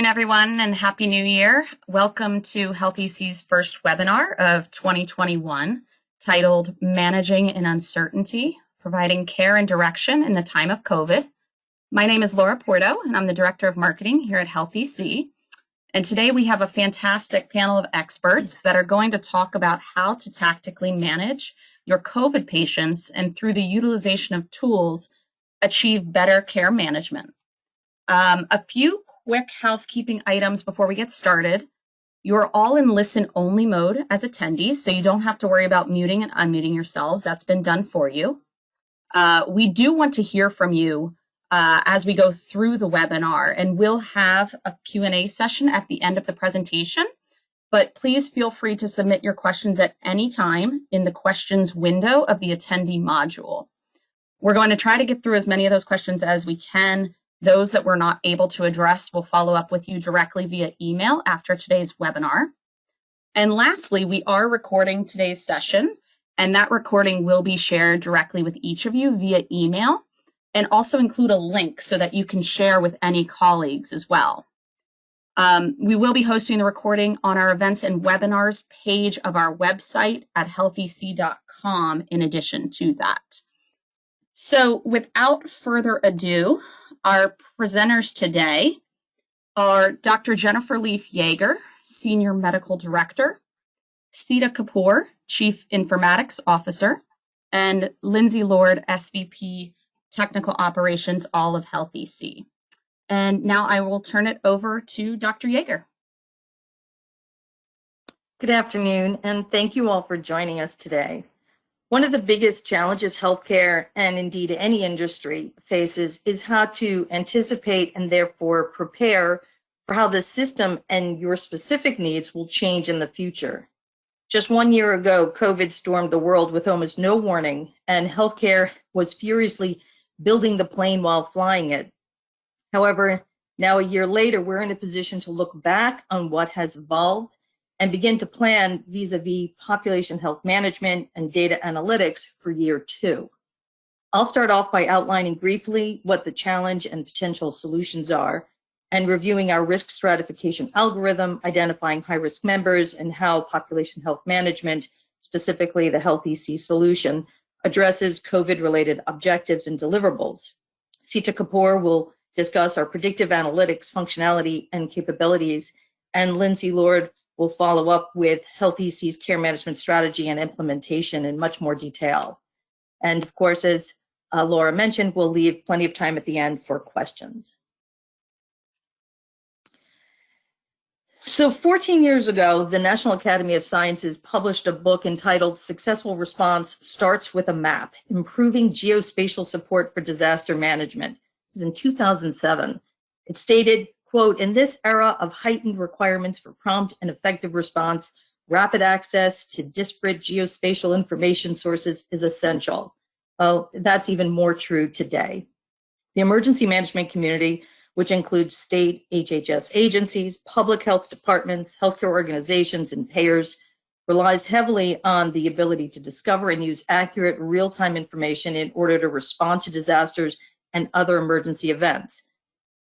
everyone, and Happy New Year. Welcome to HealthEC's first webinar of 2021, titled Managing in Uncertainty, Providing Care and Direction in the Time of COVID. My name is Laura Porto, and I'm the Director of Marketing here at HealthEC. And today we have a fantastic panel of experts that are going to talk about how to tactically manage your COVID patients and through the utilization of tools, achieve better care management. A few quick housekeeping items before we get started. You're all in listen-only mode as attendees, so you don't have to worry about muting and unmuting yourselves. That's been done for you. We do want to hear from you as we go through the webinar, and we'll have a Q&A session at the end of the presentation, but please feel free to submit your questions at any time in the questions window of the attendee module. We're going to try to get through as many of those questions as we can. Those that we're not able to address, we'll follow up with you directly via email after today's webinar. And lastly, we are recording today's session, and that recording will be shared directly with each of you via email, and also include a link so that you can share with any colleagues as well. We will be hosting the recording on our events and webinars page of our website at healthec.com in addition to that. So without further ado, our presenters today are Dr. Jennifer Leaf Yeager, Senior Medical Director, Sita Kapoor, Chief Informatics Officer, and Lindsay Lord, SVP Technical Operations, all of HealthEC. And now I will turn it over to Dr. Yeager. Good afternoon, and thank you all for joining us today. One of the biggest challenges healthcare, and indeed any industry, faces is how to anticipate and therefore prepare for how the system and your specific needs will change in the future. Just 1 year ago, COVID stormed the world with almost no warning, and healthcare was furiously building the plane while flying it. However, now a year later, we're in a position to look back on what has evolved and begin to plan vis-a-vis population health management and data analytics for year 2. I'll start off by outlining briefly what the challenge and potential solutions are, and reviewing our risk stratification algorithm, identifying high-risk members, and how population health management, specifically the HealthEC solution, addresses COVID-related objectives and deliverables. Sita Kapoor will discuss our predictive analytics functionality and capabilities, and Lindsay Lord will follow up with HealthEC's care management strategy and implementation in much more detail. And of course, as Laura mentioned, we'll leave plenty of time at the end for questions. So 14 years ago, the National Academy of Sciences published a book entitled Successful Response Starts with a Map, Improving Geospatial Support for Disaster Management. It was in 2007. It stated, quote, in this era of heightened requirements for prompt and effective response, rapid access to disparate geospatial information sources is essential. Well, that's even more true today. The emergency management community, which includes state HHS agencies, public health departments, healthcare organizations, and payers, relies heavily on the ability to discover and use accurate real-time information in order to respond to disasters and other emergency events.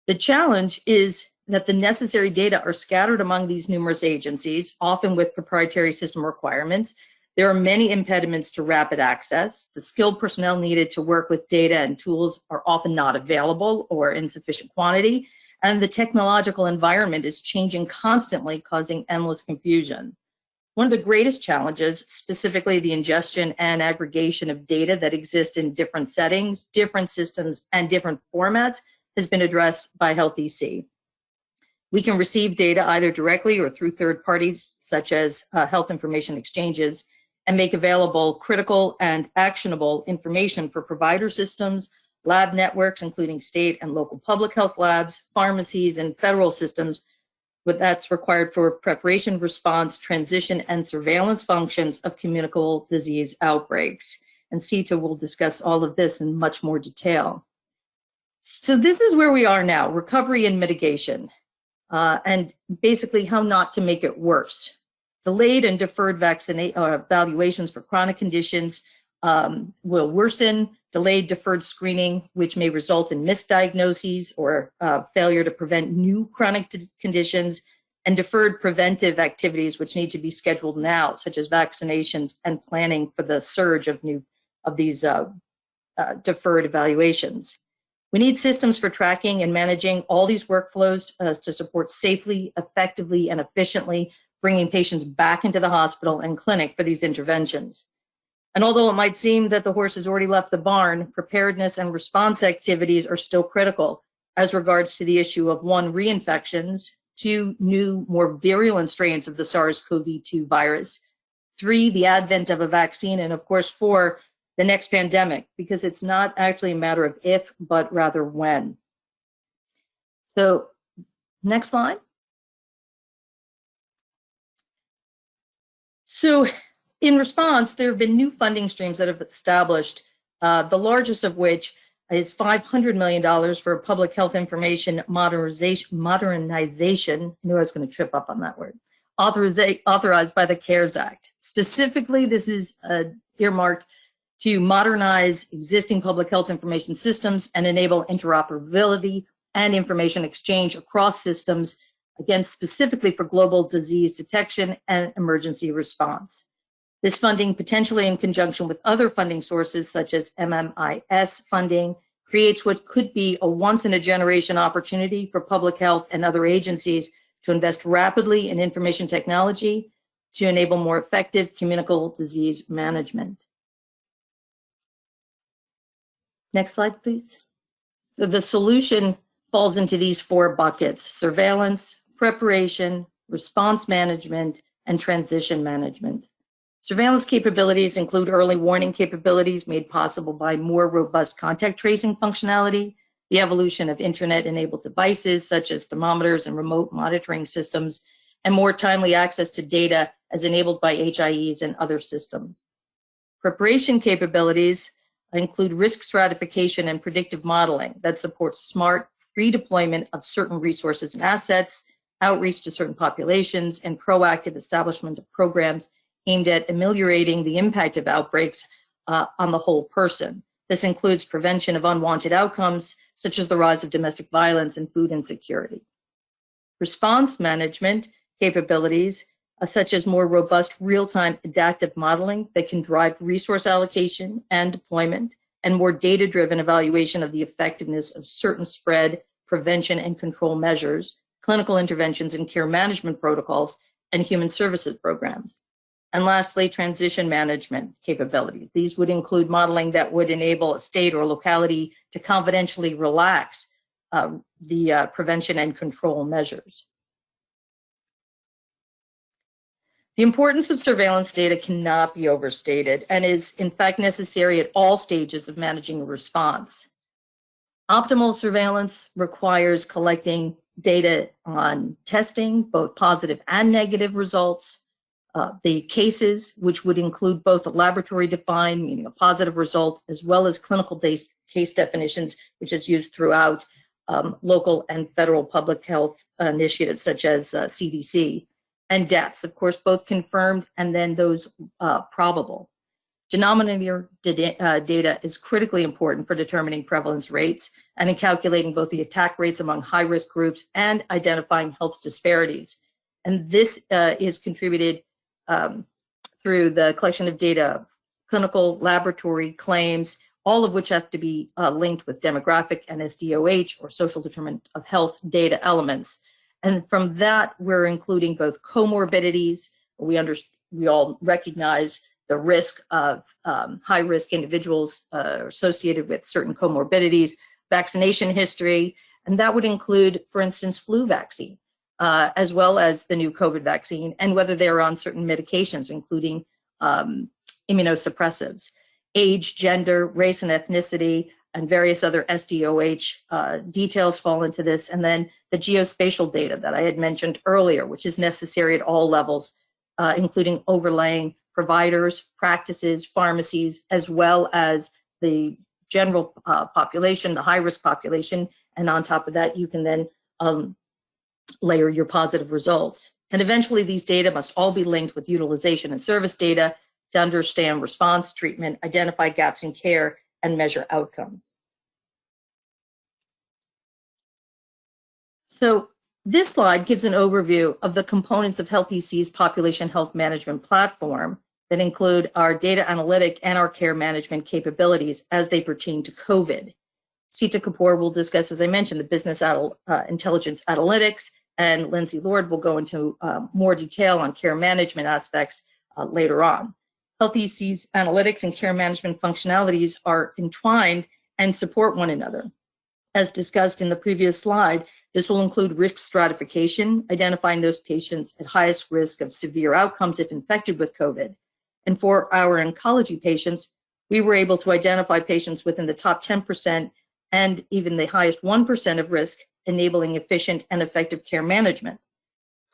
The challenge is that the necessary data are scattered among these numerous agencies, often with proprietary system requirements. There are many impediments to rapid access. The skilled personnel needed to work with data and tools are often not available or in sufficient quantity, and the technological environment is changing constantly, causing endless confusion. One of the greatest challenges, specifically the ingestion and aggregation of data that exist in different settings, different systems, and different formats, has been addressed by HealthEC. We can receive data either directly or through third parties, such as health information exchanges, and make available critical and actionable information for provider systems, lab networks, including state and local public health labs, pharmacies, and federal systems, but that's required for preparation, response, transition, and surveillance functions of communicable disease outbreaks. And Sita will discuss all of this in much more detail. So this is where we are now, recovery and mitigation, and basically how not to make it worse. Delayed and deferred evaluations for chronic conditions will worsen delayed deferred screening, which may result in misdiagnoses or failure to prevent new chronic conditions, and deferred preventive activities, which need to be scheduled now, such as vaccinations and planning for the surge of these deferred evaluations. We need systems for tracking and managing all these workflows to support safely, effectively, and efficiently bringing patients back into the hospital and clinic for these interventions. And although it might seem that the horse has already left the barn, preparedness and response activities are still critical as regards to the issue of 1, reinfections, 2, new, more virulent strains of the SARS-CoV-2 virus, 3, the advent of a vaccine, and of course, 4, the next pandemic, because it's not actually a matter of if, but rather when. So, next slide. So, in response, there have been new funding streams that have established, the largest of which is $500 million for public health information modernization. I knew I was going to trip up on that word. Authorized by the CARES Act. Specifically, this is earmarked to modernize existing public health information systems and enable interoperability and information exchange across systems, again, specifically for global disease detection and emergency response. This funding, potentially in conjunction with other funding sources such as MMIS funding, creates what could be a once-in-a-generation opportunity for public health and other agencies to invest rapidly in information technology to enable more effective communicable disease management. Next slide, please. So the solution falls into these 4 buckets: surveillance, preparation, response management, and transition management. Surveillance capabilities include early warning capabilities made possible by more robust contact tracing functionality, the evolution of internet-enabled devices such as thermometers and remote monitoring systems, and more timely access to data as enabled by HIEs and other systems. Preparation capabilities include risk stratification and predictive modeling that supports smart redeployment of certain resources and assets, outreach to certain populations, and proactive establishment of programs aimed at ameliorating the impact of outbreaks on the whole person. This includes prevention of unwanted outcomes, such as the rise of domestic violence and food insecurity. Response management capabilities, such as more robust real-time adaptive modeling that can drive resource allocation and deployment, and more data-driven evaluation of the effectiveness of certain spread, prevention, and control measures, clinical interventions and care management protocols, and human services programs. And lastly, transition management capabilities. These would include modeling that would enable a state or locality to confidentially relax the prevention and control measures. The importance of surveillance data cannot be overstated and is in fact necessary at all stages of managing a response. Optimal surveillance requires collecting data on testing, both positive and negative results, the cases, which would include both a laboratory defined, meaning a positive result, as well as clinical case definitions, which is used throughout local and federal public health initiatives such as CDC, and deaths, of course, both confirmed and then those probable. Denominator data is critically important for determining prevalence rates and in calculating both the attack rates among high-risk groups and identifying health disparities. And this is contributed through the collection of data, clinical laboratory claims, all of which have to be linked with demographic and SDOH or social determinant of health data elements. And from that, we're including both comorbidities. We all recognize the risk of high-risk individuals associated with certain comorbidities, vaccination history, and that would include, for instance, flu vaccine, as well as the new COVID vaccine, and whether they're on certain medications, including immunosuppressives. Age, gender, race and ethnicity, and various other SDOH details fall into this. And then the geospatial data that I had mentioned earlier, which is necessary at all levels, including overlaying providers, practices, pharmacies, as well as the general population, the high-risk population. And on top of that, you can then layer your positive results. And eventually these data must all be linked with utilization and service data to understand response, treatment, identify gaps in care, and measure outcomes. So this slide gives an overview of the components of HealthEC's population health management platform that include our data analytic and our care management capabilities as they pertain to COVID. Sita Kapoor will discuss, as I mentioned, the business intelligence analytics, and Lindsay Lord will go into more detail on care management aspects later on. HealthEC's analytics and care management functionalities are entwined and support one another. As discussed in the previous slide, this will include risk stratification, identifying those patients at highest risk of severe outcomes if infected with COVID. And for our oncology patients, we were able to identify patients within the top 10% and even the highest 1% of risk, enabling efficient and effective care management.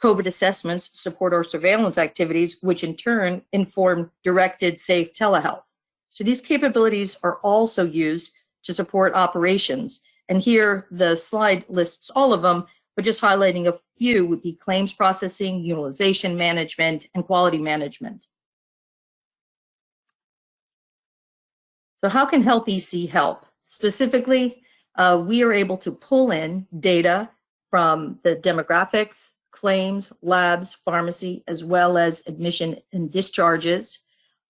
COVID assessments support our surveillance activities, which in turn inform directed, safe telehealth. So these capabilities are also used to support operations. And here the slide lists all of them, but just highlighting a few would be claims processing, utilization management, and quality management. So how can HealthEC help? Specifically, we are able to pull in data from the demographics, claims, labs, pharmacy, as well as admission and discharges,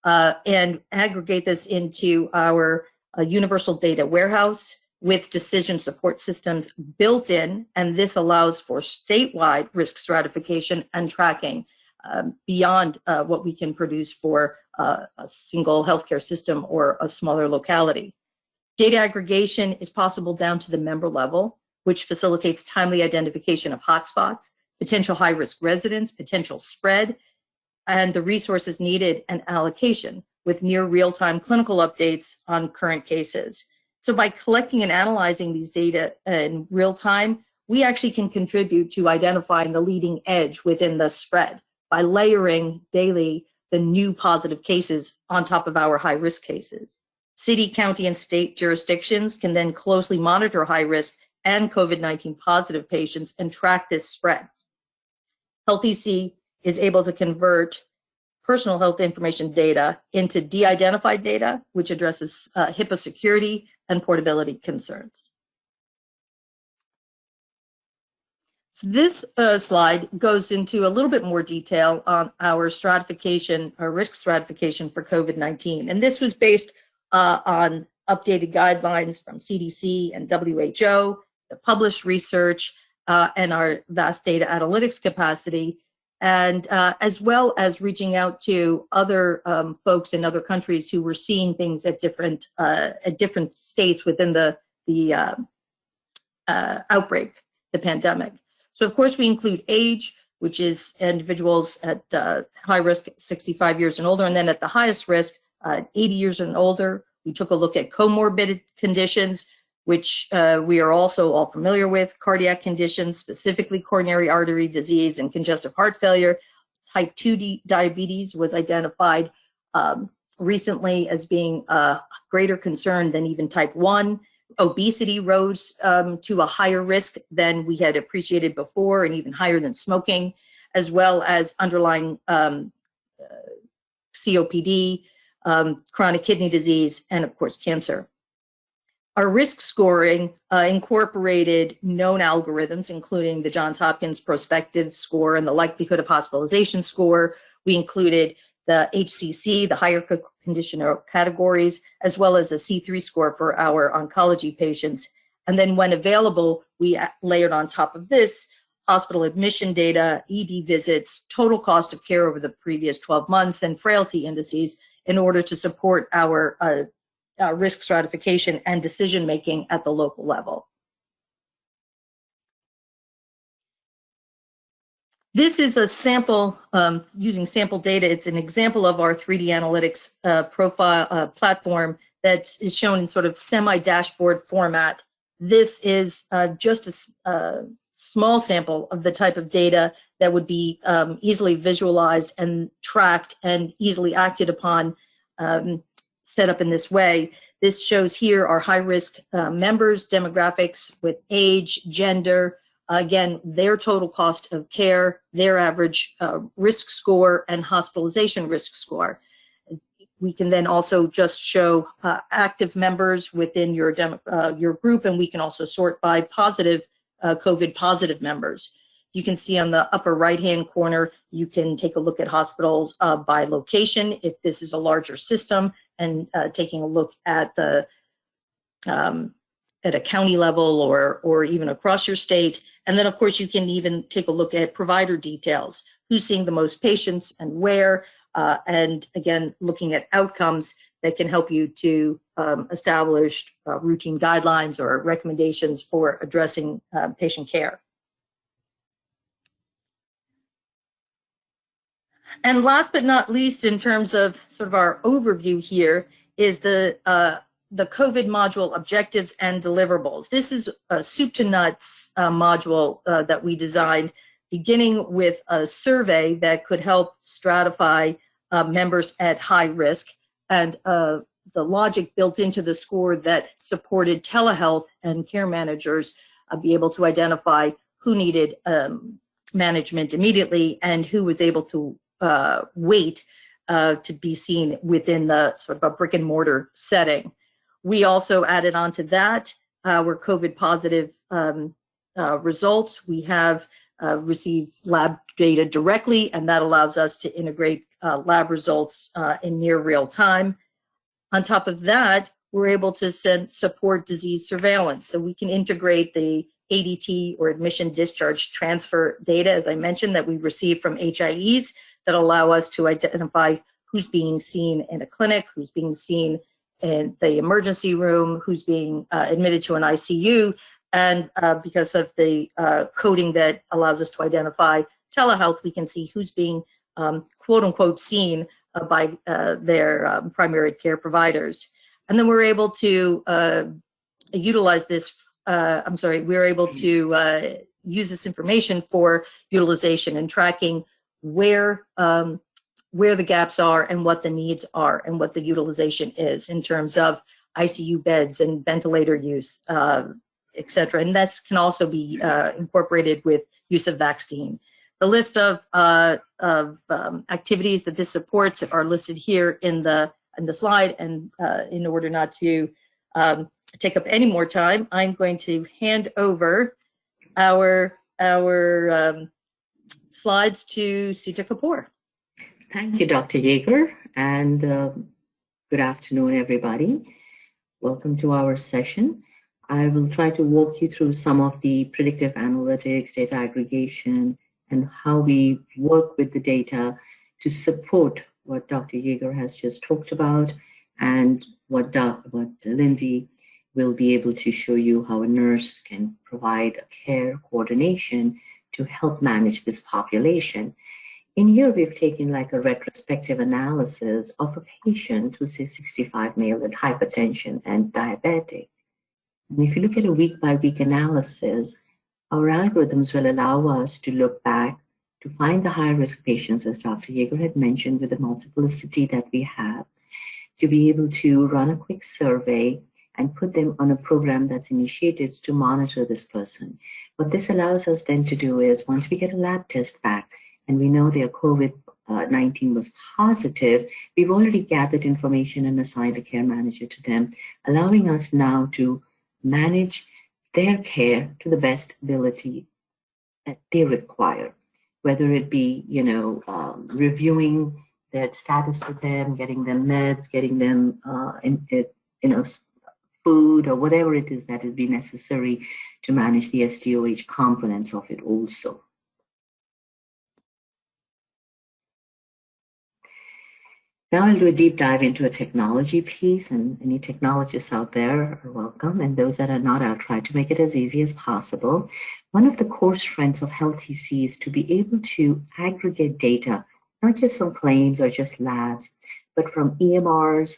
and aggregate this into our universal data warehouse with decision support systems built in, and this allows for statewide risk stratification and tracking beyond what we can produce for a single healthcare system or a smaller locality. Data aggregation is possible down to the member level, which facilitates timely identification of hotspots, potential high-risk residents, potential spread, and the resources needed and allocation with near real-time clinical updates on current cases. So by collecting and analyzing these data in real time, we actually can contribute to identifying the leading edge within the spread by layering daily the new positive cases on top of our high-risk cases. City, county, and state jurisdictions can then closely monitor high-risk and COVID-19 positive patients and track this spread. HealthEC is able to convert personal health information data into de-identified data, which addresses HIPAA security and portability concerns. So this slide goes into a little bit more detail on our stratification, or risk stratification for COVID-19. And this was based on updated guidelines from CDC and WHO, the published research, and our vast data analytics capacity, and as well as reaching out to other folks in other countries who were seeing things at different states within the outbreak, the pandemic. So of course we include age, which is individuals at high risk, 65 years and older, and then at the highest risk, 80 years and older. We took a look at comorbid conditions, which we are also all familiar with, cardiac conditions, specifically coronary artery disease and congestive heart failure. Type 2 diabetes was identified recently as being a greater concern than even type 1. Obesity rose to a higher risk than we had appreciated before, and even higher than smoking, as well as underlying COPD, chronic kidney disease, and of course, cancer. Our risk scoring incorporated known algorithms, including the Johns Hopkins prospective score and the likelihood of hospitalization score. We included the HCC, the higher condition categories, as well as a C3 score for our oncology patients. And then when available, we layered on top of this hospital admission data, ED visits, total cost of care over the previous 12 months, and frailty indices in order to support our risk stratification and decision-making at the local level. This is a sample using sample data. It's an example of our 3D analytics profile platform that is shown in sort of semi-dashboard format. This is just a small sample of the type of data that would be easily visualized and tracked and easily acted upon, set up in this way. This shows here our high-risk members, demographics with age, gender, again, their total cost of care, their average risk score, and hospitalization risk score. We can then also just show active members within your group, and we can also sort by COVID positive members. You can see on the upper right-hand corner, you can take a look at hospitals by location, if this is a larger system, and taking a look at the at a county level or even across your state. And then, of course, you can even take a look at provider details, who's seeing the most patients and where, and again, looking at outcomes that can help you to establish routine guidelines or recommendations for addressing patient care. And last but not least, in terms of sort of our overview here, is the COVID module objectives and deliverables. This is a soup to nuts module that we designed, beginning with a survey that could help stratify members at high risk, and the logic built into the score that supported telehealth and care managers be able to identify who needed management immediately and who was able to wait to be seen within the sort of a brick and mortar setting. We also added on to that our COVID positive results. We have received lab data directly, and that allows us to integrate lab results in near real time. On top of that, we're able to support disease surveillance. So we can integrate the ADT or admission discharge transfer data, as I mentioned, that we receive from HIEs that allow us to identify who's being seen in a clinic, who's being seen in the emergency room, who's being admitted to an ICU. And because of the coding that allows us to identify telehealth, we can see who's being quote unquote seen by their primary care providers. And then we're able to utilize this, we're able to use this information for utilization and tracking where the gaps are and what the needs are and what the utilization is in terms of ICU beds and ventilator use, et cetera. And that can also be incorporated with use of vaccine. The list of activities that this supports are listed here in the slide. And in order not to take up any more time, I'm going to hand over our slides to Sita Kapoor. Thank you, Dr. Yeager, and good afternoon, everybody. Welcome to our session. I will try to walk you through some of the predictive analytics, data aggregation, and how we work with the data to support what Dr. Yeager has just talked about, and what Lindsay will be able to show you how a nurse can provide a care coordination to help manage this population. In here, we've taken like a retrospective analysis of a patient who's say 65 male with hypertension and diabetic. And if you look at a week-by-week analysis, our algorithms will allow us to look back to find the high-risk patients, as Dr. Yeager had mentioned, with the multiplicity that we have, to be able to run a quick survey and put them on a program that's initiated to monitor this person. What this allows us then to do is, once we get a lab test back and we know their COVID-19 was positive, we've already gathered information and assigned a care manager to them, allowing us now to manage their care to the best ability that they require, whether it be, reviewing their status with them, getting them meds, getting them, food, or whatever it is that would be necessary to manage the SDOH components of it also. Now I'll do a deep dive into a technology piece, and any technologists out there are welcome, and those that are not, I'll try to make it as easy as possible. One of the core strengths of HealthEC is to be able to aggregate data, not just from claims or just labs, but from EMRs,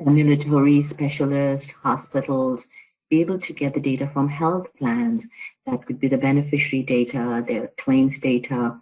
ambulatory specialists, hospitals, be able to get the data from health plans. That could be the beneficiary data, their claims data,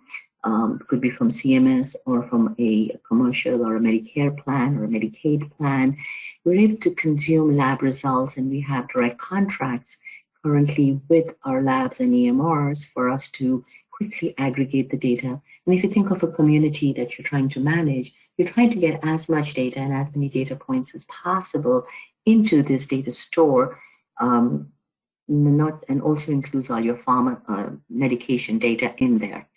could be from CMS or from a commercial or a Medicare plan or a Medicaid plan. We're able to consume lab results, and we have direct contracts currently with our labs and EMRs for us to quickly aggregate the data. And if you think of a community that you're trying to manage, you're trying to get as much data and as many data points as possible into this data store, and also includes all your pharma medication data in there.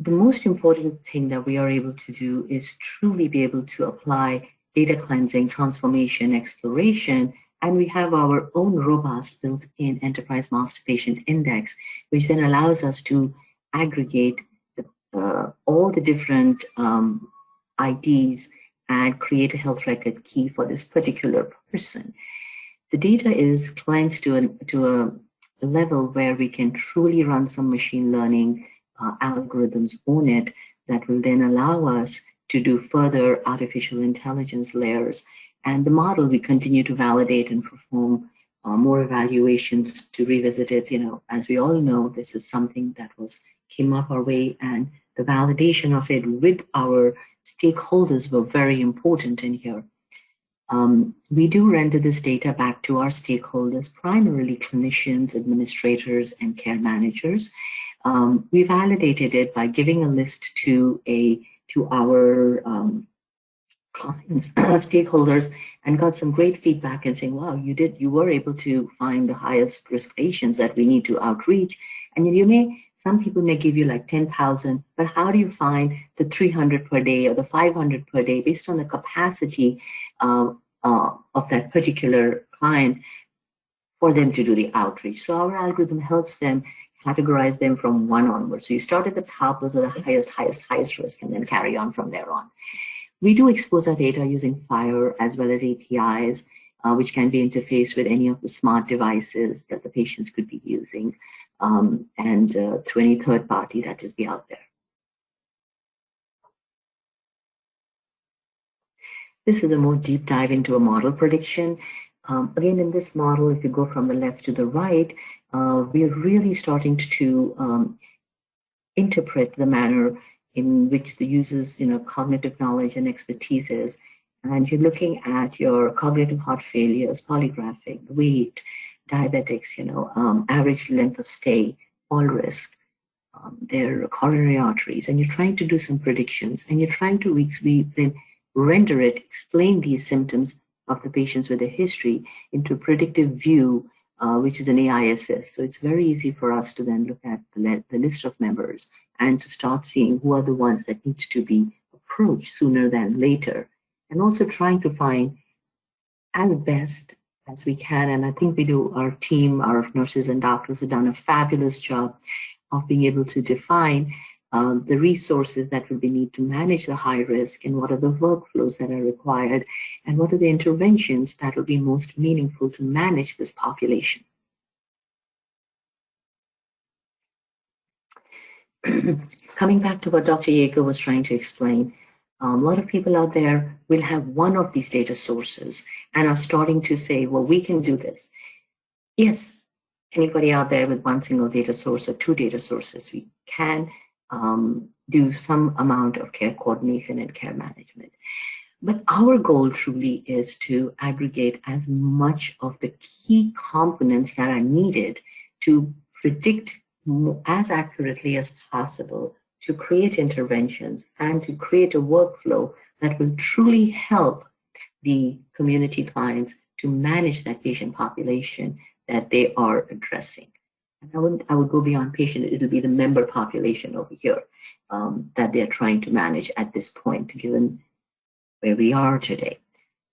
The most important thing that we are able to do is truly be able to apply data cleansing, transformation, exploration, and we have our own robust built-in enterprise master patient index, which then allows us to aggregate all the different IDs and create a health record key for this particular person. The data is cleansed to a level where we can truly run some machine learning algorithms on it that will then allow us to do further artificial intelligence layers. And the model, we continue to validate and perform more evaluations to revisit it. As we all know, this is something that came up our way, and the validation of it with our stakeholders were very important in here. We do render this data back to our stakeholders, primarily clinicians, administrators, and care managers. We validated it by giving a list to our clients, stakeholders, and got some great feedback and saying, wow, you were able to find the highest risk patients that we need to outreach. And some people may give you like 10,000, but how do you find the 300 per day or the 500 per day based on the capacity of that particular client for them to do the outreach? So our algorithm helps them categorize them from 1 onwards. So you start at the top, those are the highest risk, and then carry on from there on. We do expose our data using FHIR as well as APIs, which can be interfaced with any of the smart devices that the patients could be using, and through any third party that is be out there. This is a more deep dive into a model prediction. Again, in this model, if you go from the left to the right, we are really starting to interpret the manner in which the user's cognitive knowledge and expertise is. And you're looking at your cognitive heart failures, polygraphic, weight, diabetics, average length of stay, fall risk, their coronary arteries, and you're trying to do some predictions, and you're trying to then render it, explain these symptoms of the patients with a history into a predictive view, which is an AISS. So it's very easy for us to then look at the list of members and to start seeing who are the ones that need to be approached sooner than later. And also trying to find as best as we can. And I think our team, our nurses and doctors have done a fabulous job of being able to define the resources that will be needed to manage the high risk, and what are the workflows that are required, and what are the interventions that will be most meaningful to manage this population. Coming back to what Dr. Yeager was trying to explain, a lot of people out there will have one of these data sources and are starting to say, well, we can do this. Yes, anybody out there with one single data source or 2 data sources, we can do some amount of care coordination and care management. But our goal truly is to aggregate as much of the key components that are needed to predict as accurately as possible, to create interventions and to create a workflow that will truly help the community clients to manage that patient population that they are addressing. And I would go beyond patient, it'll be the member population over here that they're trying to manage at this point, given where we are today.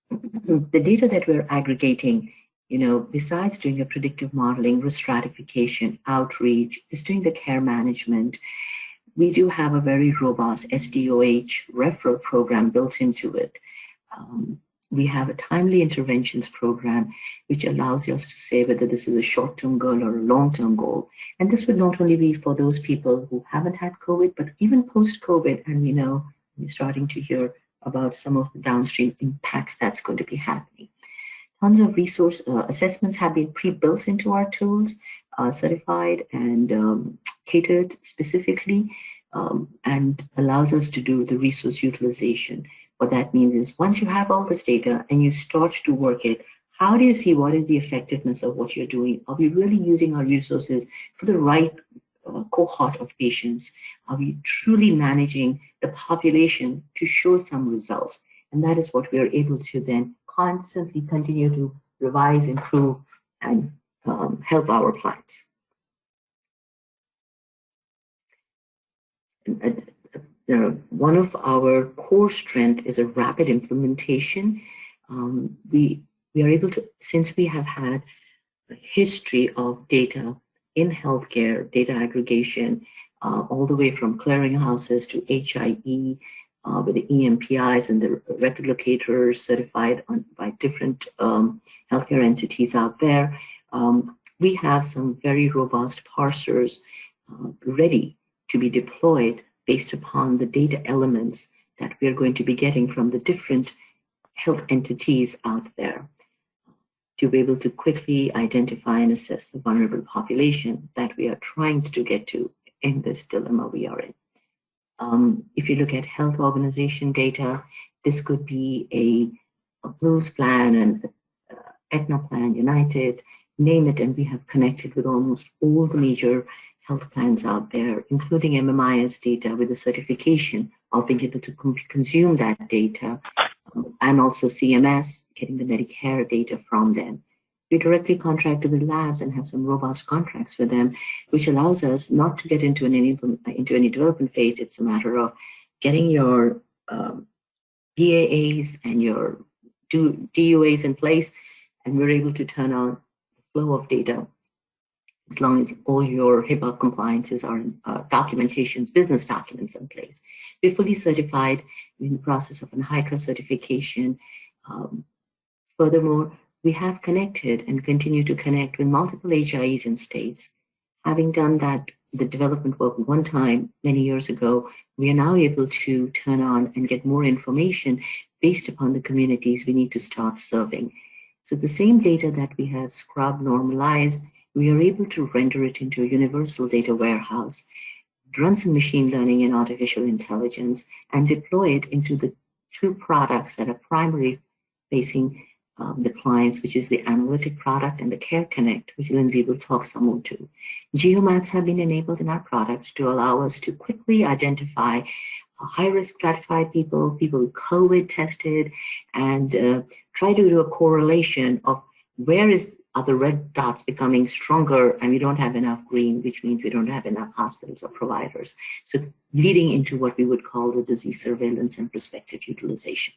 The data that we're aggregating, besides doing a predictive modeling, risk stratification, outreach, is doing the care management. We do have a very robust SDOH referral program built into it. We have a timely interventions program, which allows us to say whether this is a short-term goal or a long-term goal. And this would not only be for those people who haven't had COVID, but even post-COVID. And we're starting to hear about some of the downstream impacts that's going to be happening. Tons of resource assessments have been pre-built into our tools, certified and catered specifically, and allows us to do the resource utilization. What that means is once you have all this data and you start to work it, how do you see what is the effectiveness of what you're doing? Are we really using our resources for the right cohort of patients? Are we truly managing the population to show some results? And that is what we are able to then constantly continue to revise, improve, and help our clients. One of our core strengths is a rapid implementation. We are able to, since we have had a history of data in healthcare, data aggregation, all the way from clearinghouses to HIE, with the EMPIs and the record locators certified by different healthcare entities out there. We have some very robust parsers ready to be deployed based upon the data elements that we are going to be getting from the different health entities out there, to be able to quickly identify and assess the vulnerable population that we are trying to get to in this dilemma we are in. If you look at health organization data, this could be a Blues plan and Aetna plan, United, name it, and we have connected with almost all the major health plans out there, including MMIS data with the certification of being able to consume that data, and also CMS, getting the Medicare data from them. We directly contracted with labs and have some robust contracts with them, which allows us not to get into any development phase. It's a matter of getting your BAAs and your DUAs in place, and we're able to turn on the flow of data as long as all your HIPAA compliances are documentations, business documents in place. We're fully certified in the process of an HITRA certification. Furthermore, we have connected and continue to connect with multiple HIEs in states. Having done that, the development work one time many years ago, we are now able to turn on and get more information based upon the communities we need to start serving. So the same data that we have scrubbed, normalized, we are able to render it into a universal data warehouse, run some machine learning and artificial intelligence, and deploy it into the two products that are primary facing the clients, which is the analytic product and the Care Connect, which Lindsay will talk some more to. Geomaps have been enabled in our product to allow us to quickly identify high-risk stratified people, people COVID tested, and try to do a correlation of where are the red dots becoming stronger and we don't have enough green, which means we don't have enough hospitals or providers. So leading into what we would call the disease surveillance and prospective utilization.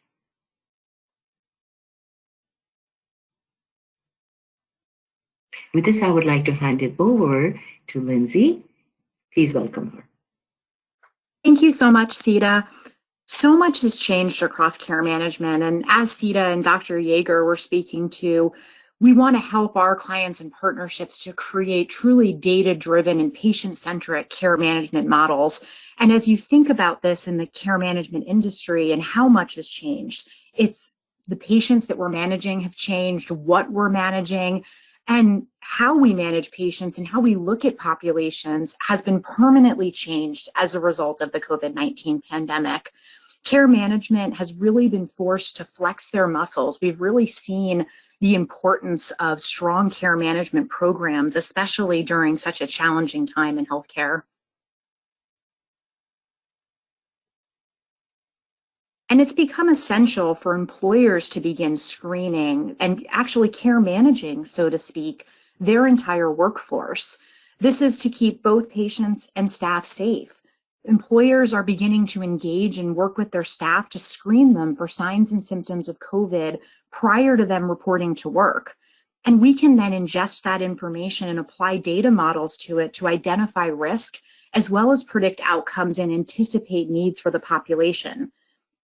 With this, I would like to hand it over to Lindsay. Please welcome her. Thank you so much, Sita. So much has changed across care management. And as Sita and Dr. Yeager were speaking to, we want to help our clients and partnerships to create truly data-driven and patient-centric care management models. And as you think about this in the care management industry and how much has changed, it's the patients that we're managing have changed, what we're managing, and how we manage patients and how we look at populations has been permanently changed as a result of the COVID-19 pandemic. Care management has really been forced to flex their muscles. We've really seen the importance of strong care management programs, especially during such a challenging time in healthcare. And it's become essential for employers to begin screening and actually care managing, so to speak, their entire workforce. This is to keep both patients and staff safe. Employers are beginning to engage and work with their staff to screen them for signs and symptoms of COVID prior to them reporting to work. And we can then ingest that information and apply data models to it to identify risk, as well as predict outcomes and anticipate needs for the population.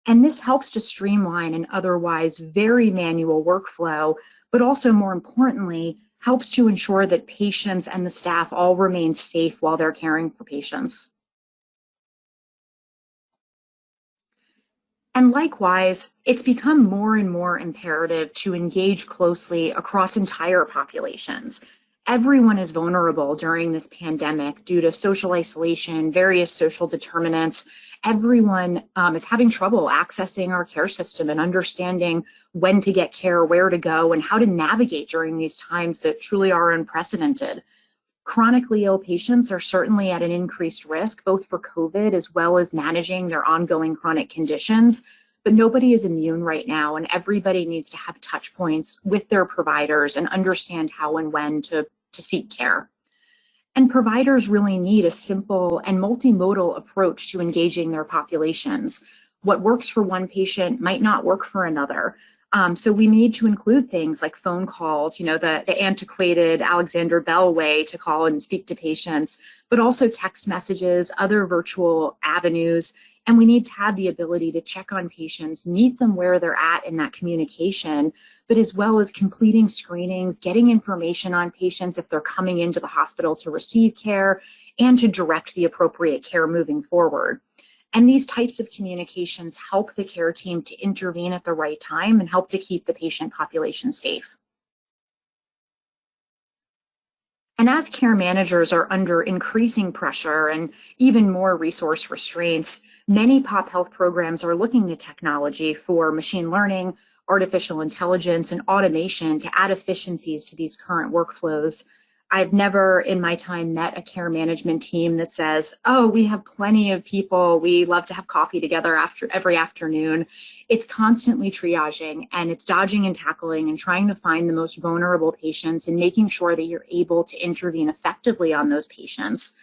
And this helps to streamline an otherwise very manual workflow, but also more importantly, helps to ensure that patients and the staff all remain safe while they're caring for patients. And likewise, it's become more and more imperative to engage closely across entire populations. Everyone is vulnerable during this pandemic due to social isolation, various social determinants. Everyone is having trouble accessing our care system and understanding when to get care, where to go, and how to navigate during these times that truly are unprecedented. Chronically ill patients are certainly at an increased risk, both for COVID as well as managing their ongoing chronic conditions. But nobody is immune right now, and everybody needs to have touch points with their providers and understand how and when to seek care. And providers really need a simple and multimodal approach to engaging their populations. What works for one patient might not work for another. So we need to include things like phone calls, the antiquated Alexander Bell way to call and speak to patients, but also text messages, other virtual avenues. And we need to have the ability to check on patients, meet them where they're at in that communication, but as well as completing screenings, getting information on patients if they're coming into the hospital to receive care, and to direct the appropriate care moving forward. And these types of communications help the care team to intervene at the right time and help to keep the patient population safe. And as care managers are under increasing pressure and even more resource restraints, many pop health programs are looking to technology for machine learning, artificial intelligence, and automation to add efficiencies to these current workflows. I've never in my time met a care management team that says, oh, we have plenty of people. We love to have coffee together every afternoon. It's constantly triaging, and it's dodging and tackling and trying to find the most vulnerable patients and making sure that you're able to intervene effectively on those patients.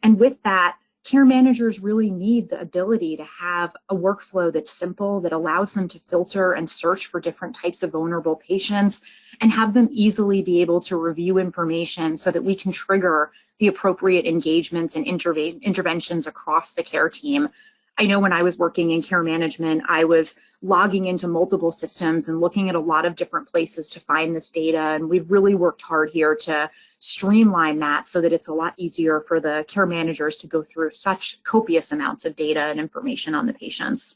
And with that, care managers really need the ability to have a workflow that's simple, that allows them to filter and search for different types of vulnerable patients and have them easily be able to review information so that we can trigger the appropriate engagements and interventions across the care team. I know when I was working in care management, I was logging into multiple systems and looking at a lot of different places to find this data. And we've really worked hard here to streamline that so that it's a lot easier for the care managers to go through such copious amounts of data and information on the patients.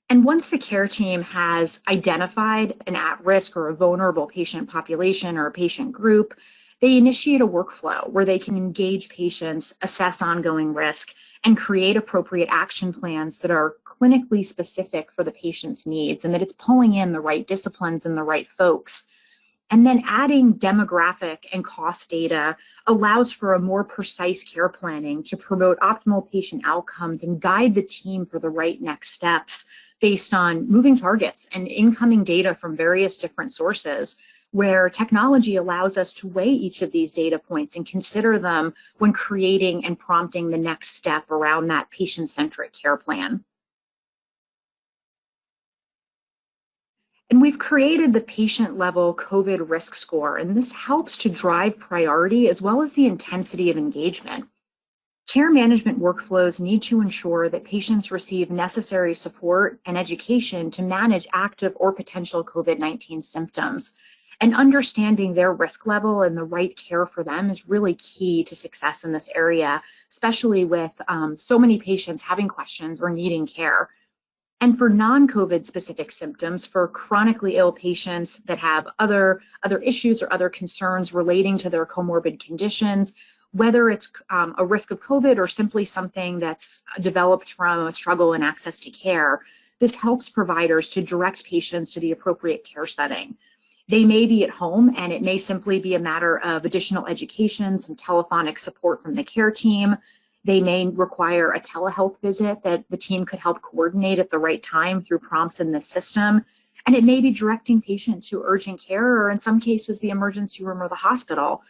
And once the care team has identified an at-risk or a vulnerable patient population or a patient group, they initiate a workflow where they can engage patients, assess ongoing risk, and create appropriate action plans that are clinically specific for the patient's needs, and that it's pulling in the right disciplines and the right folks. And then adding demographic and cost data allows for a more precise care planning to promote optimal patient outcomes and guide the team for the right next steps based on moving targets and incoming data from various different sources, where technology allows us to weigh each of these data points and consider them when creating and prompting the next step around that patient-centric care plan. And we've created the patient-level COVID risk score, and this helps to drive priority as well as the intensity of engagement. Care management workflows need to ensure that patients receive necessary support and education to manage active or potential COVID-19 symptoms. And understanding their risk level and the right care for them is really key to success in this area, especially with so many patients having questions or needing care. And for non-COVID specific symptoms, for chronically ill patients that have other issues or other concerns relating to their comorbid conditions, whether it's a risk of COVID or simply something that's developed from a struggle in access to care, this helps providers to direct patients to the appropriate care setting. They may be at home, and it may simply be a matter of additional education, some telephonic support from the care team. They may require a telehealth visit that the team could help coordinate at the right time through prompts in the system. And it may be directing patients to urgent care, or in some cases, the emergency room or the hospital.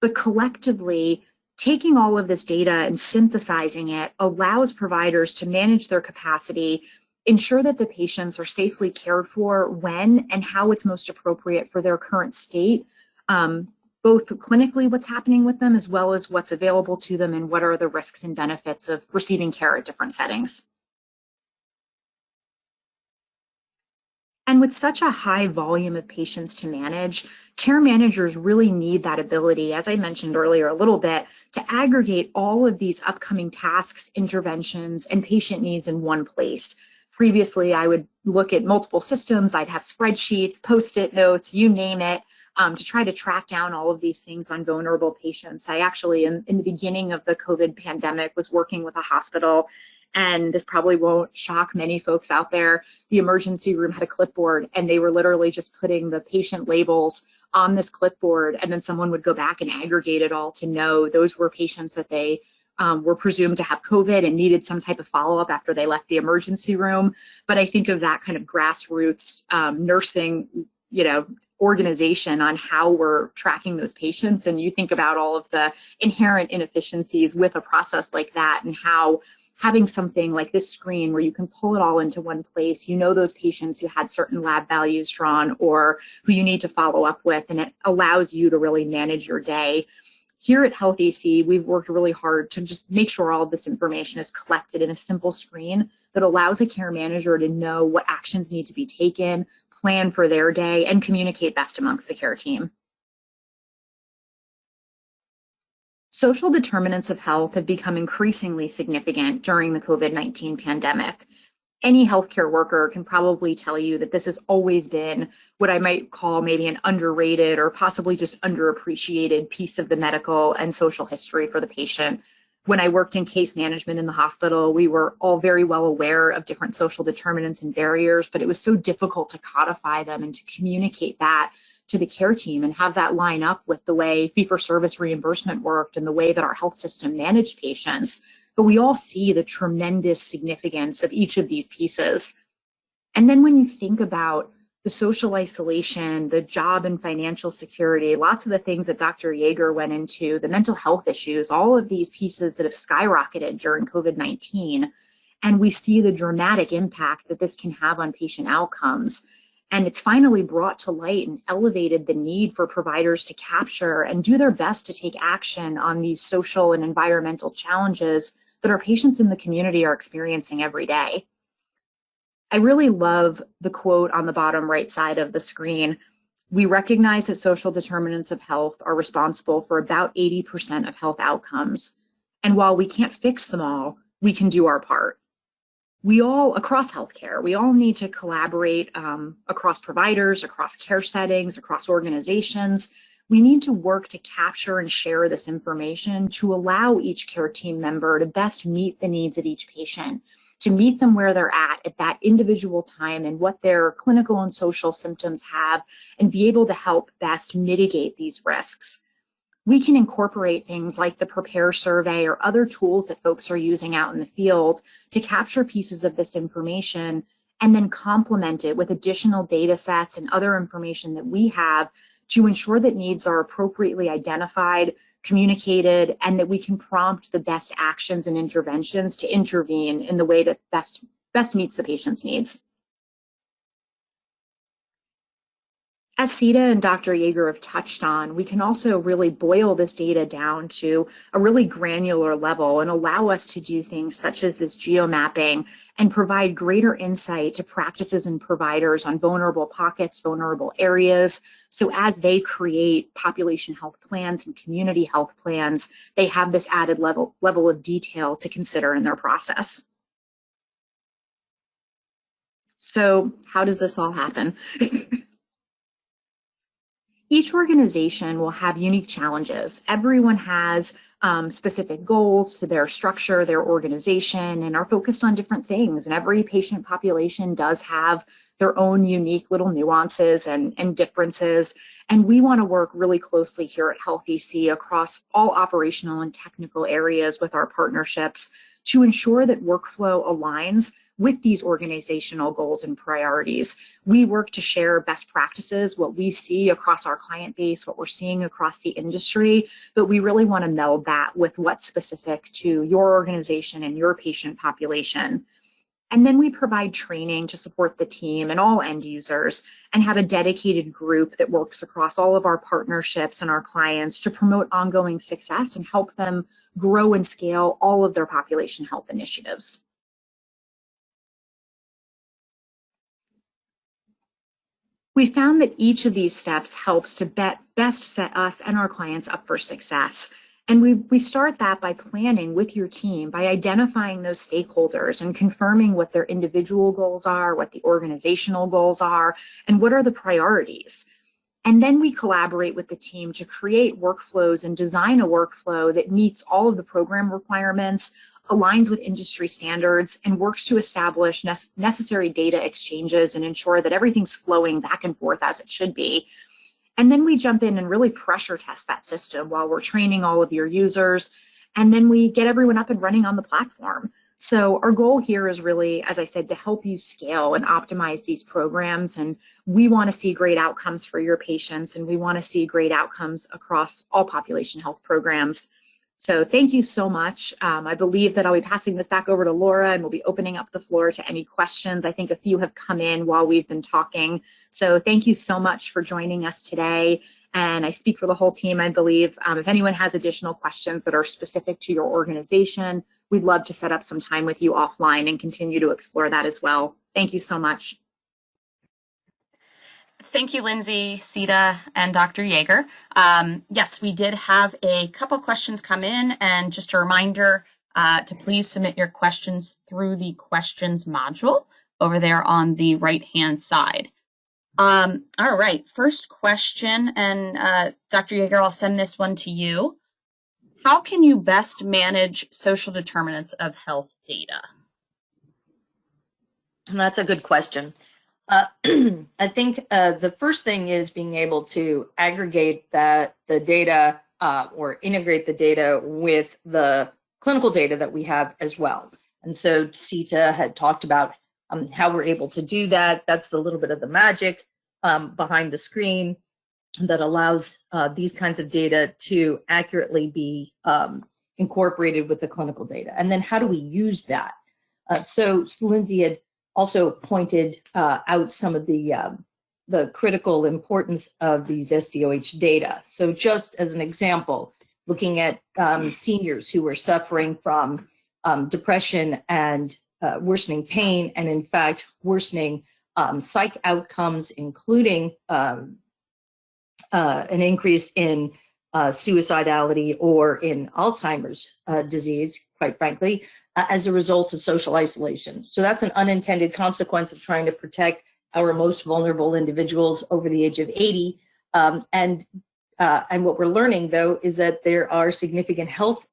But collectively, taking all of this data and synthesizing it allows providers to manage their capacity, ensure that the patients are safely cared for when and how it's most appropriate for their current state, both clinically what's happening with them as well as what's available to them and what are the risks and benefits of receiving care at different settings. And with such a high volume of patients to manage, care managers really need that ability, as I mentioned earlier a little bit, to aggregate all of these upcoming tasks, interventions, and patient needs in one place. Previously, I would look at multiple systems. I'd have spreadsheets, Post-it notes, you name it, to try to track down all of these things on vulnerable patients. I actually, in the beginning of the COVID pandemic, was working with a hospital, and this probably won't shock many folks out there. The emergency room had a clipboard, and they were literally just putting the patient labels on this clipboard, and then someone would go back and aggregate it all to know those were patients that they were presumed to have COVID and needed some type of follow-up after they left the emergency room. But I think of that kind of grassroots nursing, organization on how we're tracking those patients. And you think about all of the inherent inefficiencies with a process like that, and how having something like this screen where you can pull it all into one place, those patients who had certain lab values drawn or who you need to follow up with, and it allows you to really manage your day. Here at HealthEC, we've worked really hard to just make sure all of this information is collected in a simple screen that allows a care manager to know what actions need to be taken, plan for their day, and communicate best amongst the care team. Social determinants of health have become increasingly significant during the COVID-19 pandemic. Any healthcare worker can probably tell you that this has always been what I might call maybe an underrated or possibly just underappreciated piece of the medical and social history for the patient. When I worked in case management in the hospital, we were all very well aware of different social determinants and barriers, but it was so difficult to codify them and to communicate that to the care team and have that line up with the way fee-for-service reimbursement worked and the way that our health system managed patients. But we all see the tremendous significance of each of these pieces. And then when you think about the social isolation, the job and financial security, lots of the things that Dr. Yeager went into, the mental health issues, all of these pieces that have skyrocketed during COVID-19, and we see the dramatic impact that this can have on patient outcomes. And it's finally brought to light and elevated the need for providers to capture and do their best to take action on these social and environmental challenges that our patients in the community are experiencing every day. I really love the quote on the bottom right side of the screen. We recognize that social determinants of health are responsible for about 80% of health outcomes. And while we can't fix them all, we can do our part. We all, across healthcare, we all need to collaborate across providers, across care settings, across organizations. We need to work to capture and share this information to allow each care team member to best meet the needs of each patient, to meet them where they're at that individual time and what their clinical and social symptoms have, and be able to help best mitigate these risks. We can incorporate things like the Prepare survey or other tools that folks are using out in the field to capture pieces of this information and then complement it with additional data sets and other information that we have to ensure that needs are appropriately identified, communicated, and that we can prompt the best actions and interventions to intervene in the way that best meets the patient's needs. As Sita and Dr. Yeager have touched on, we can also really boil this data down to a really granular level and allow us to do things such as this geomapping and provide greater insight to practices and providers on vulnerable pockets, vulnerable areas. So as they create population health plans and community health plans, they have this added level of detail to consider in their process. So how does this all happen? Each organization will have unique challenges. Everyone has specific goals to their structure, their organization, and are focused on different things. And every patient population does have their own unique little nuances and differences. And we want to work really closely here at HealthEC across all operational and technical areas with our partnerships to ensure that workflow aligns with these organizational goals and priorities. We work to share best practices, what we see across our client base, what we're seeing across the industry, but we really want to meld that with what's specific to your organization and your patient population. And then we provide training to support the team and all end users and have a dedicated group that works across all of our partnerships and our clients to promote ongoing success and help them grow and scale all of their population health initiatives. We found that each of these steps helps to best set us and our clients up for success. And we start that by planning with your team, by identifying those stakeholders and confirming what their individual goals are, what the organizational goals are, and what are the priorities. And then we collaborate with the team to create workflows and design a workflow that meets all of the program requirements, aligns with industry standards, and works to establish necessary data exchanges and ensure that everything's flowing back and forth as it should be. And then we jump in and really pressure test that system while we're training all of your users. And then we get everyone up and running on the platform. So our goal here is really, as I said, to help you scale and optimize these programs. And we want to see great outcomes for your patients, and we want to see great outcomes across all population health programs. So thank you so much. I believe that I'll be passing this back over to Laura, and we'll be opening up the floor to any questions. I think a few have come in while we've been talking. So thank you so much for joining us today. And I speak for the whole team, I believe. If anyone has additional questions that are specific to your organization, we'd love to set up some time with you offline and continue to explore that as well. Thank you so much. Thank you, Lindsay, Sita, and Dr. Yeager. Yes, we did have a couple questions come in, and just a reminder to please submit your questions through the questions module over there on the right-hand side. All right, first question, and Dr. Yeager, I'll send this one to you. How can you best manage social determinants of health data? And that's a good question. I think the first thing is being able to aggregate the data or integrate the data with the clinical data that we have as well. And so Sita had talked about how we're able to do that. That's a little bit of the magic behind the screen that allows these kinds of data to accurately be incorporated with the clinical data. And then how do we use that? So Lindsay had also pointed out some of the critical importance of these SDOH data. So just as an example, looking at seniors who are suffering from depression and worsening pain, and in fact, worsening psych outcomes, including an increase in suicidality or in Alzheimer's disease, quite frankly, as a result of social isolation. So that's an unintended consequence of trying to protect our most vulnerable individuals over the age of 80. And what we're learning, though, is that there are significant health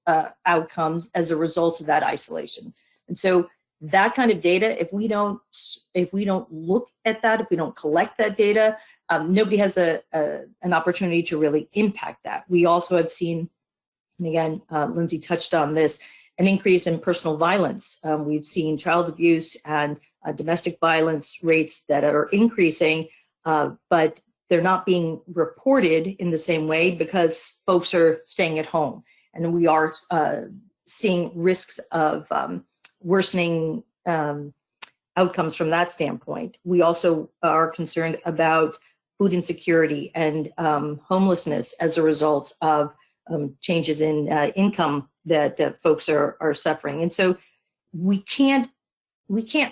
outcomes as a result of that isolation. And so that kind of data, if we don't look at that, if we don't collect that data, nobody has an opportunity to really impact that. We also have seen, and again, Lindsay touched on this, an increase in personal violence. We've seen child abuse and domestic violence rates that are increasing, but they're not being reported in the same way because folks are staying at home. And we are seeing risks of worsening outcomes from that standpoint. We also are concerned about food insecurity and homelessness as a result of changes in income that folks are suffering. And so we can't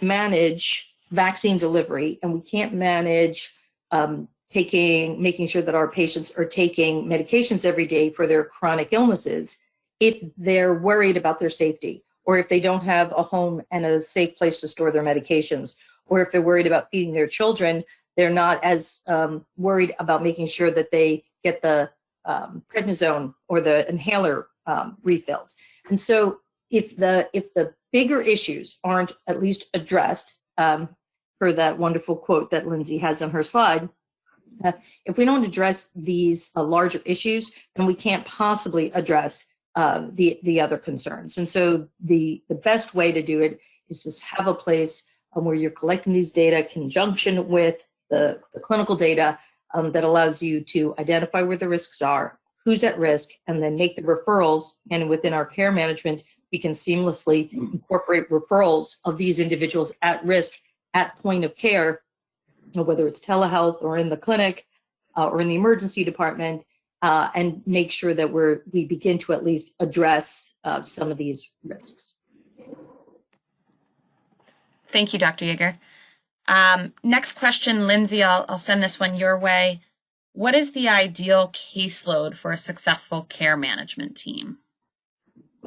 manage vaccine delivery, and we can't manage making sure that our patients are taking medications every day for their chronic illnesses if they're worried about their safety, or if they don't have a home and a safe place to store their medications, or if they're worried about feeding their children, they're not as worried about making sure that they get the prednisone or the inhaler refilled. And so if the bigger issues aren't at least addressed, per that wonderful quote that Lindsay has on her slide, if we don't address these larger issues, then we can't possibly address the other concerns. And so the best way to do it is just have a place where you're collecting these data in conjunction with the clinical data that allows you to identify where the risks are, who's at risk, and then make the referrals. And within our care management, we can seamlessly incorporate referrals of these individuals at risk at point of care, whether it's telehealth or in the clinic or in the emergency department, and make sure that we begin to at least address some of these risks. Thank you, Dr. Yeager. Next question, Lindsay, I'll send this one your way. What is the ideal caseload for a successful care management team?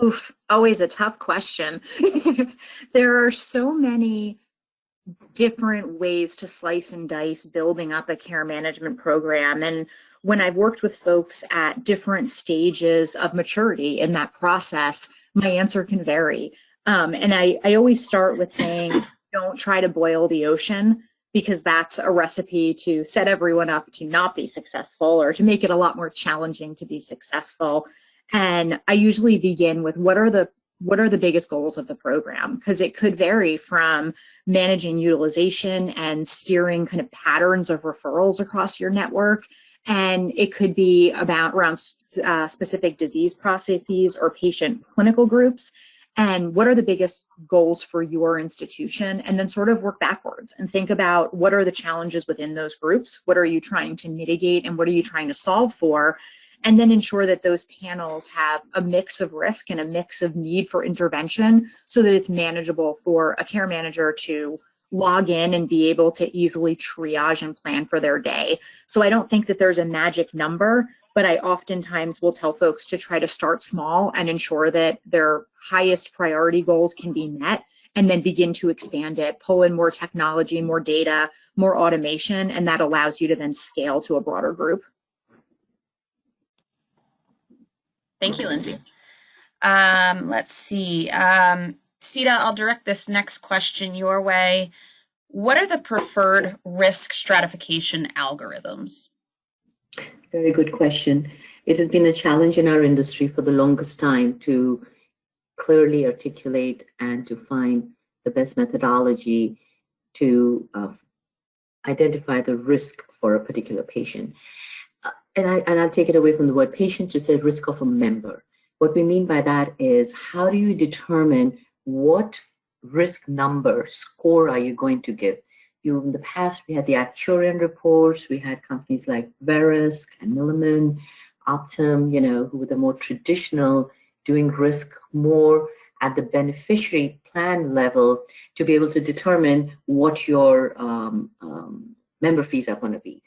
Oof, always a tough question. There are so many different ways to slice and dice building up a care management program. And when I've worked with folks at different stages of maturity in that process, my answer can vary. And I always start with saying, don't try to boil the ocean. because that's a recipe to set everyone up to not be successful or to make it a lot more challenging to be successful. And I usually begin with what are the biggest goals of the program? Because it could vary from managing utilization and steering kind of patterns of referrals across your network. And it could be around specific disease processes or patient clinical groups. And what are the biggest goals for your institution? And then sort of work backwards and think about what are the challenges within those groups? What are you trying to mitigate and what are you trying to solve for? And then ensure that those panels have a mix of risk and a mix of need for intervention so that it's manageable for a care manager to log in and be able to easily triage and plan for their day. So I don't think that there's a magic number, but I oftentimes will tell folks to try to start small and ensure that their highest priority goals can be met and then begin to expand it, pull in more technology, more data, more automation, and that allows you to then scale to a broader group. Thank you, Lindsay. Let's see. Sita, I'll direct this next question your way. What are the preferred risk stratification algorithms? Very good question. It has been a challenge in our industry for the longest time to clearly articulate and to find the best methodology to identify the risk for a particular patient. And I'll take it away from the word patient to say risk of a member. What we mean by that is how do you determine what risk number score are you going to give? In the past, we had the Actuarian reports, we had companies like Verisk and Milliman, Optum, who were the more traditional, doing risk more at the beneficiary plan level to be able to determine what your member fees are going to be.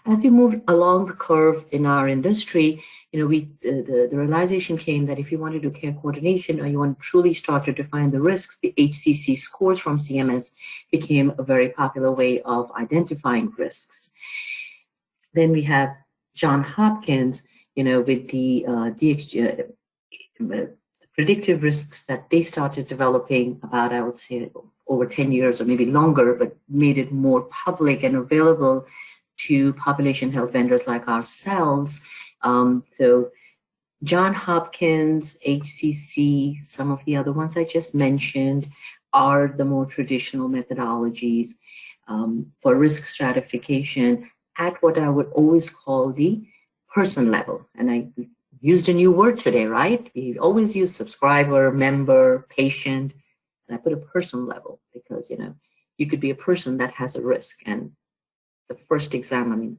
As we moved along the curve in our industry, the realization came that if you want to do care coordination or you want to truly start to define the risks, the HCC scores from CMS became a very popular way of identifying risks. Then we have Johns Hopkins, with the predictive risks that they started developing about, I would say, over 10 years or maybe longer, but made it more public and available to population health vendors like ourselves. So Johns Hopkins, HCC, some of the other ones I just mentioned are the more traditional methodologies for risk stratification at what I would always call the person level. And I used a new word today, right? We always use subscriber, member, patient, and I put a person level because, you could be a person that has a risk. And the first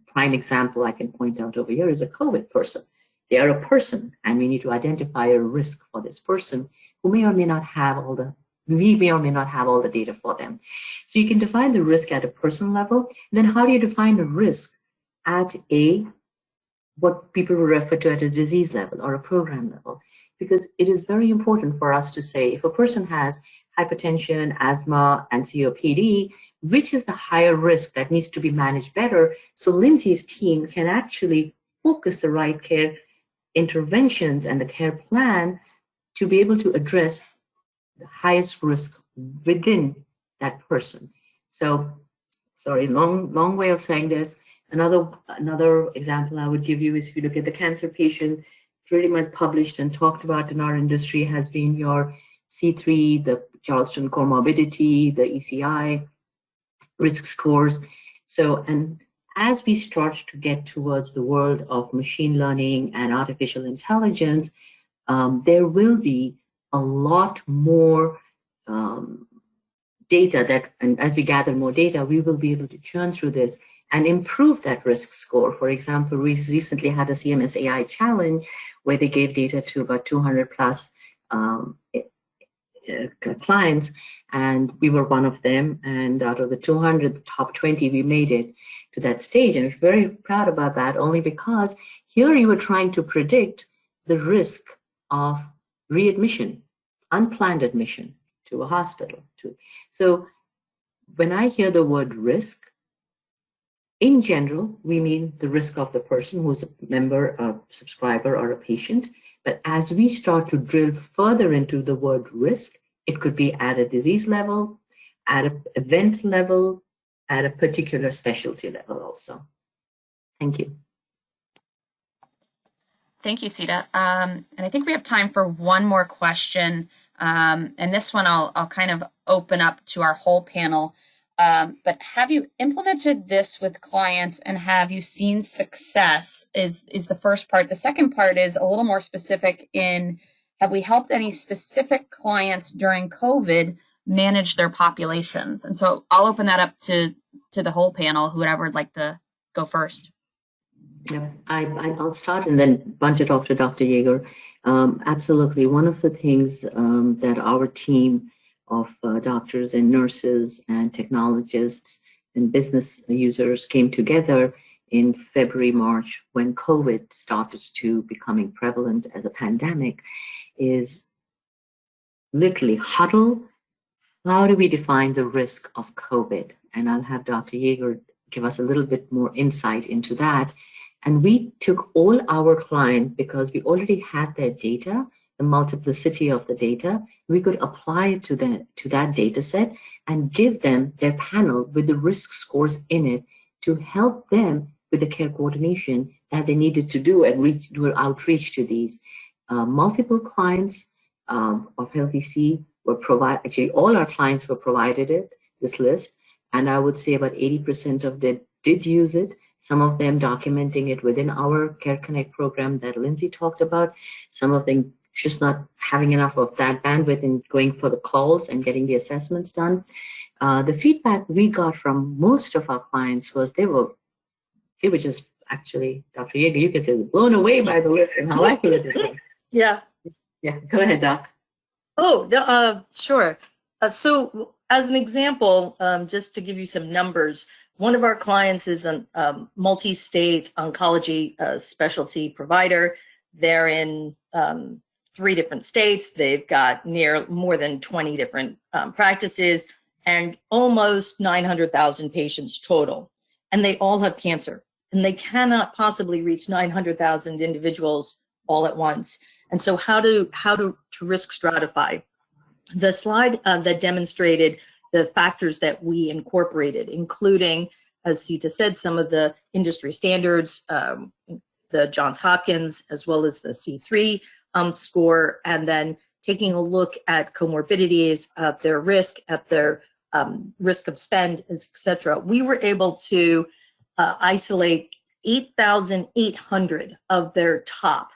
prime example I can point out over here is a COVID person. They are a person, and we need to identify a risk for this person who may or may not have we may or may not have all the data for them. So you can define the risk at a person level. And then how do you define a risk at what people refer to at a disease level or a program level? Because it is very important for us to say if a person has hypertension, asthma, and COPD, which is the higher risk that needs to be managed better, so Lindsay's team can actually focus the right care interventions and the care plan to be able to address the highest risk within that person. So, sorry, long way of saying this. Another example I would give you is if you look at the cancer patient, pretty much published and talked about in our industry has been your C3, the Charleston comorbidity, the ECI, risk scores. So, and as we start to get towards the world of machine learning and artificial intelligence, there will be a lot more data and as we gather more data, we will be able to churn through this and improve that risk score. For example, we recently had a CMS AI challenge where they gave data to about 200 plus clients, and we were one of them. And out of the 200, the top 20, we made it to that stage. And we're very proud about that, only because here you were trying to predict the risk of readmission, unplanned admission to a hospital. So when I hear the word risk, in general, we mean the risk of the person who's a member, a subscriber, or a patient. But as we start to drill further into the word risk, it could be at a disease level, at an event level, at a particular specialty level also. Thank you. Thank you, Sita. And I think we have time for one more question. And this one I'll kind of open up to our whole panel. But have you implemented this with clients and have you seen success is the first part. The second part is a little more specific in, have we helped any specific clients during COVID manage their populations? And so I'll open that up to the whole panel, whoever would like to go first. Yeah, I'll start and then bunch it off to Dr. Yeager. Absolutely. One of the things that our team of doctors and nurses and technologists and business users came together in February, March, when COVID started to becoming prevalent as a pandemic, is literally huddle. How do we define the risk of COVID? And I'll have Dr. Yeager give us a little bit more insight into that. And we took all our clients, because we already had their data, the multiplicity of the data, we could apply it to that data set and give them their panel with the risk scores in it to help them with the care coordination that they needed to do and do outreach to these. Multiple clients of HealthEC were provided, actually all our clients were provided this list, and I would say about 80% of them did use it. Some of them documenting it within our Care Connect program that Lindsay talked about. Some of them just not having enough of that bandwidth and going for the calls and getting the assessments done. The feedback we got from most of our clients was they were just actually, Dr. Yeager, you can say, blown away by the list and how accurate it was. Yeah. Yeah, go ahead, Doc. Oh, sure. So as an example, just to give you some numbers, one of our clients is a multi-state oncology specialty provider. They're in 3 different states. They've got more than 20 different practices and almost 900,000 patients total. And they all have cancer. And they cannot possibly reach 900,000 individuals all at once. And so how to risk stratify? The slide that demonstrated the factors that we incorporated, including, as Sita said, some of the industry standards, the Johns Hopkins, as well as the C3 score, and then taking a look at comorbidities, their risk, at their risk of spend, etc. We were able to isolate 8,800 of their top,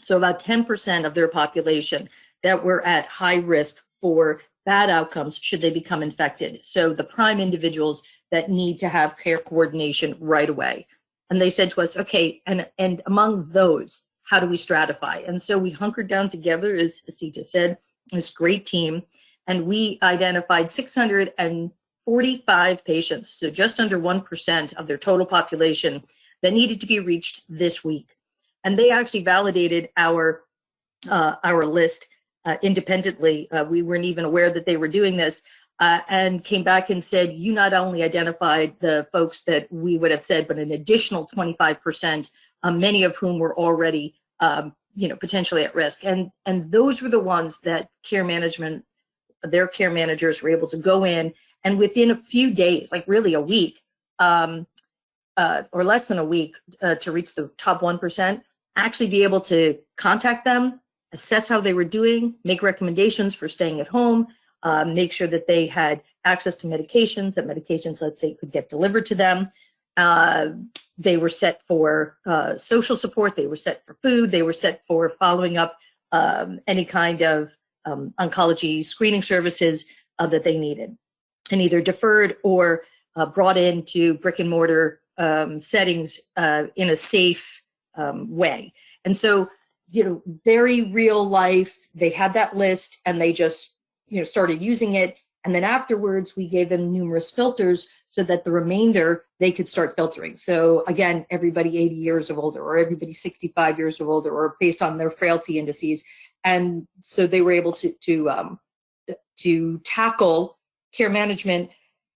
so about 10% of their population that were at high risk for bad outcomes should they become infected. So the prime individuals that need to have care coordination right away. And they said to us, okay, and among those, how do we stratify? And so we hunkered down together, as Sita said, this great team, and we identified 645 patients, so just under 1% of their total population that needed to be reached this week. And they actually validated our list independently. We weren't even aware that they were doing this, and came back and said, you not only identified the folks that we would have said, but an additional 25%, many of whom were already potentially at risk. And those were the ones that their care managers were able to go in and within a few days, like really a week, or less than a week, to reach the top 1%, actually be able to contact them, assess how they were doing, make recommendations for staying at home, make sure that they had access to medications, that medications, let's say, could get delivered to them. They were set for social support, they were set for food, they were set for following up any kind of oncology screening services that they needed, and either deferred or brought into brick and mortar settings in a safe way. And so, very real life, they had that list and they just, started using it. And then afterwards, we gave them numerous filters so that the remainder, they could start filtering. So again, everybody 80 years or older, or everybody 65 years or older, or based on their frailty indices. And so they were able to tackle care management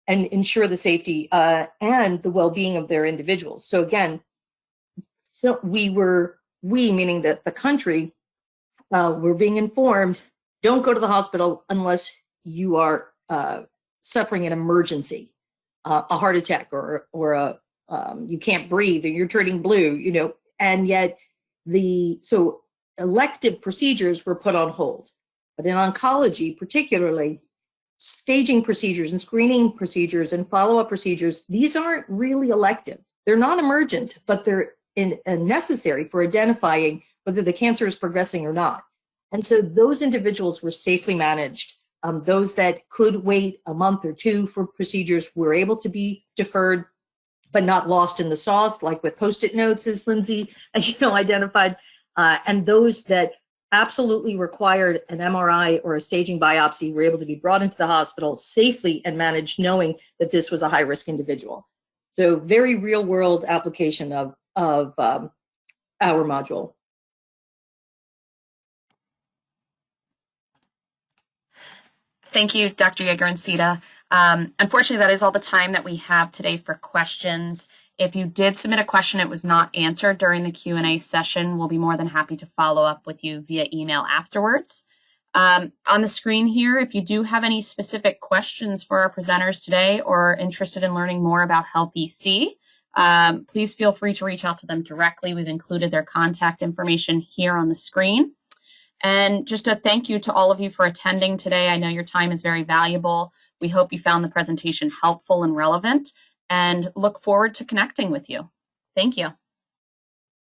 and ensure the safety and the well-being of their individuals. So again, we meaning that the country, were being informed, don't go to the hospital unless you are suffering an emergency. a heart attack or a you can't breathe or you're turning blue, you know, and yet so elective procedures were put on hold. But in oncology, particularly, staging procedures and screening procedures and follow-up procedures, these aren't really elective. They're non-emergent, but they're necessary for identifying whether the cancer is progressing or not. And so those individuals were safely managed. Those that could wait a month or two for procedures were able to be deferred, but not lost in the sauce, like with Post-it notes, as Lindsay, identified. And those that absolutely required an MRI or a staging biopsy were able to be brought into the hospital safely and managed, knowing that this was a high-risk individual. So very real-world application of our module. Thank you, Dr. Yeager and Sita. Unfortunately, that is all the time that we have today for questions. If you did submit a question, it was not answered during the Q&A session, we'll be more than happy to follow up with you via email afterwards. On the screen here, if you do have any specific questions for our presenters today or are interested in learning more about HealthEC, please feel free to reach out to them directly. We've included their contact information here on the screen. And just a thank you to all of you for attending today. I know your time is very valuable. We hope you found the presentation helpful and relevant and look forward to connecting with you. Thank you.